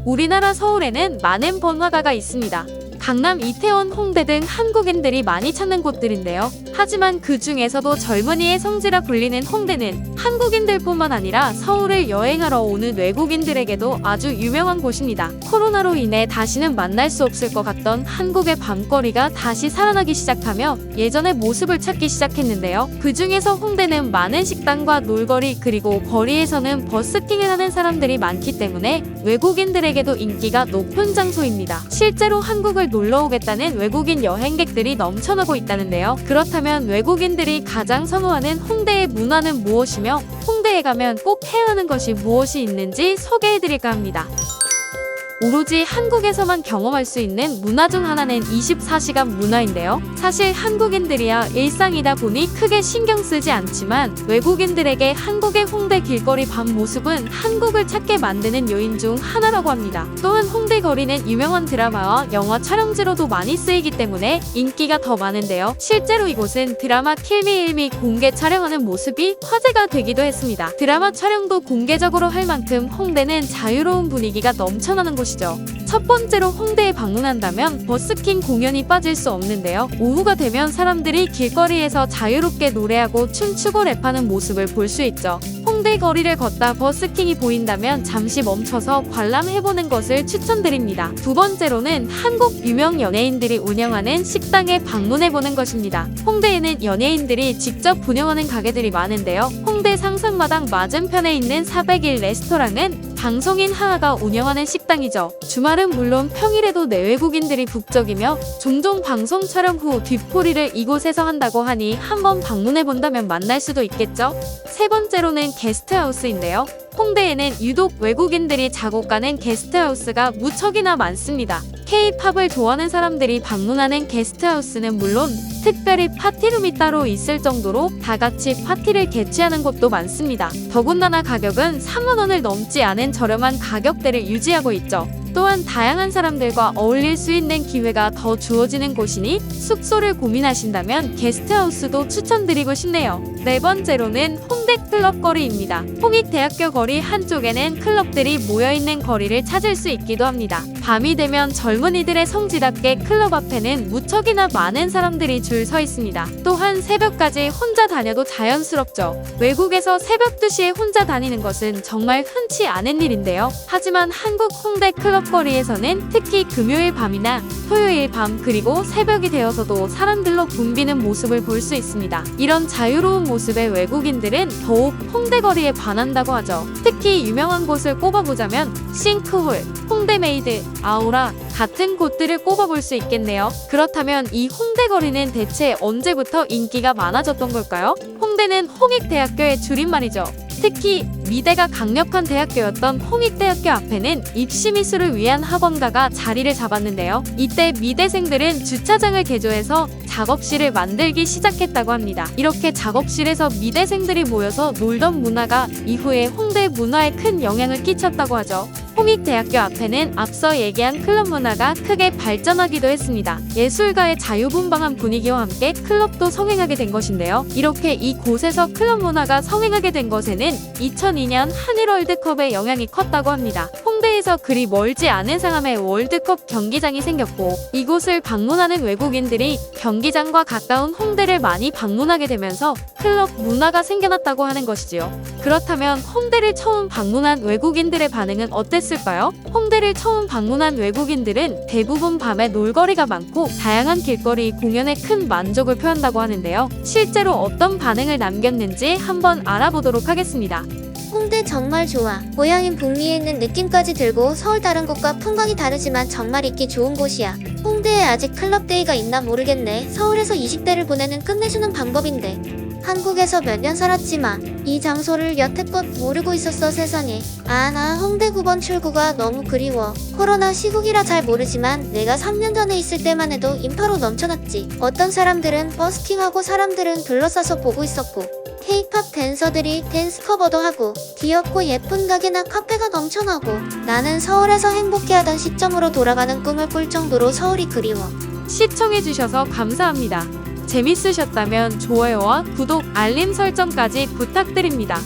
우리나라 서울에는 많은 번화가가 있습니다. 강남, 이태원, 홍대 등 한국인들이 많이 찾는 곳들인데요. 하지만 그 중에서도 젊은이의 성지라 불리는 홍대는 한국인들뿐만 아니라 서울을 여행하러 오는 외국인들에게도 아주 유명한 곳입니다. 코로나로 인해 다시는 만날 수 없을 것 같던 한국의 밤거리가 다시 살아나기 시작하며 예전의 모습을 찾기 시작했는데요. 그 중에서 홍대는 많은 식당과 놀거리 그리고 거리에서는 버스킹을 하는 사람들이 많기 때문에 외국인들에게도 인기가 높은 장소입니다. 실제로 한국을 놀러 오겠다는 외국인 여행객들이 넘쳐나고 있다는데요. 그렇다면 외국인들이 가장 선호하는 홍대의 문화는 무엇이며 홍대에 가면 꼭 해야 하는 것이 무엇이 있는지 소개해드릴까 합니다. 오로지 한국에서만 경험할 수 있는 문화 중 하나는 24시간 문화인데요. 사실 한국인들이야 일상이다 보니 크게 신경 쓰지 않지만 외국인들에게 한국의 홍대 길거리 밤 모습은 한국을 찾게 만드는 요인 중 하나라고 합니다. 또한 홍대 거리는 유명한 드라마와 영화 촬영지로도 많이 쓰이기 때문에 인기가 더 많은데요. 실제로 이곳은 드라마 킬미일미 공개 촬영하는 모습이 화제가 되기도 했습니다. 드라마 촬영도 공개적으로 할 만큼 홍대는 자유로운 분위기가 넘쳐나는 곳이죠. 첫 번째로 홍대에 방문한다면 버스킹 공연이 빠질 수 없는데요. 오후가 되면 사람들이 길거리에서 자유롭게 노래하고 춤추고 랩하는 모습을 볼 수 있죠. 홍대 거리를 걷다 버스킹이 보인다면 잠시 멈춰서 관람해보는 것을 추천드립니다. 두 번째로는 한국 유명 연예인들이 운영하는 식당에 방문해보는 것입니다. 홍대에는 연예인들이 직접 운영하는 가게들이 많은데요. 홍대 상상마당 맞은편에 있는 401 레스토랑은 방송인 하하가 운영하는 식당이죠. 주말은 물론 평일에도 내외국인들이 북적이며 종종 방송 촬영 후 뒷풀이를 이곳에서 한다고 하니 한번 방문해본다면 만날 수도 있겠죠? 세 번째로는 게스트하우스인데요. 홍대에는 유독 외국인들이 자고 가는 게스트하우스가 무척이나 많습니다. K-팝을 좋아하는 사람들이 방문하는 게스트하우스는 물론 특별히 파티룸이 따로 있을 정도로 다 같이 파티를 개최하는 곳도 많습니다. 더군다나 가격은 3만 원을 넘지 않은 저렴한 가격대를 유지하고 있죠. 또한 다양한 사람들과 어울릴 수 있는 기회가 더 주어지는 곳이니 숙소를 고민하신다면 게스트하우스도 추천드리고 싶네요. 네 번째로는 홍대 클럽 거리입니다. 홍익대학교 거리 한쪽에는 클럽들이 모여있는 거리를 찾을 수 있기도 합니다. 밤이 되면 젊은이들의 성지답게 클럽 앞에는 무척이나 많은 사람들이 줄 서 있습니다. 또한 새벽까지 혼자 다녀도 자연스럽죠. 외국에서 새벽 2시에 혼자 다니는 것은 정말 흔치 않은 일인데요. 하지만 한국 홍대 클럽 거리에서는 특히 금요일 밤이나 토요일 밤 그리고 새벽이 되어서도 사람들로 붐비는 모습을 볼 수 있습니다. 이런 자유로운 모습에 외국인들은 더욱 홍대 거리에 반한다고 하죠. 특히 유명한 곳을 꼽아보자면 싱크홀, 홍대메이드, 아우라 같은 곳들을 꼽아볼 수 있겠네요. 그렇다면 이 홍대 거리는 대체 언제부터 인기가 많아졌던 걸까요? 홍대는 홍익대학교의 줄임말이죠. 특히 미대가 강력한 대학교였던 홍익대학교 앞에는 입시 미술을 위한 학원가가 자리를 잡았는데요. 이때 미대생들은 주차장을 개조해서 작업실을 만들기 시작했다고 합니다. 이렇게 작업실에서 미대생들이 모여서 놀던 문화가 이후에 홍대 문화에 큰 영향을 끼쳤다고 하죠. 홍익대학교 앞에는 앞서 얘기한 클럽 문화가 크게 발전하기도 했습니다. 예술가의 자유분방한 분위기와 함께 클럽도 성행하게 된 것인데요. 이렇게 이곳에서 클럽 문화가 성행하게 된 것에는 2002년 한일 월드컵의 영향이 컸다고 합니다. 홍대에서 그리 멀지 않은 상암에 월드컵 경기장이 생겼고 이곳을 방문하는 외국인들이 경기장과 가까운 홍대를 많이 방문하게 되면서 클럽 문화가 생겨났다고 하는 것이지요. 그렇다면 홍대를 처음 방문한 외국인들의 반응은 어땠을까요? 홍대를 처음 방문한 외국인들은 대부분 밤에 놀거리가 많고 다양한 길거리 공연에 큰 만족을 표한다고 하는데요. 실제로 어떤 반응을 남겼는지 한번 알아보도록 하겠습니다. 홍대 정말 좋아. 고향인 북미에 있는 느낌까지 들고 서울 다른 곳과 풍광이 다르지만 정말 있기 좋은 곳이야. 홍대에 아직 클럽데이가 있나 모르겠네. 서울에서 20대를 보내는 끝내주는 방법인데. 한국에서 몇 년 살았지만 이 장소를 여태껏 모르고 있었어 세상에. 나 홍대 9번 출구가 너무 그리워. 코로나 시국이라 잘 모르지만 내가 3년 전에 있을 때만 해도 인파로 넘쳐났지. 어떤 사람들은 버스킹하고 사람들은 둘러싸서 보고 있었고 K-팝 댄서들이 댄스 커버도 하고 귀엽고 예쁜 가게나 카페가 넘쳐나고 나는 서울에서 행복해하던 시점으로 돌아가는 꿈을 꿀 정도로 서울이 그리워. 시청해주셔서 감사합니다. 재밌으셨다면 좋아요와 구독, 알림 설정까지 부탁드립니다.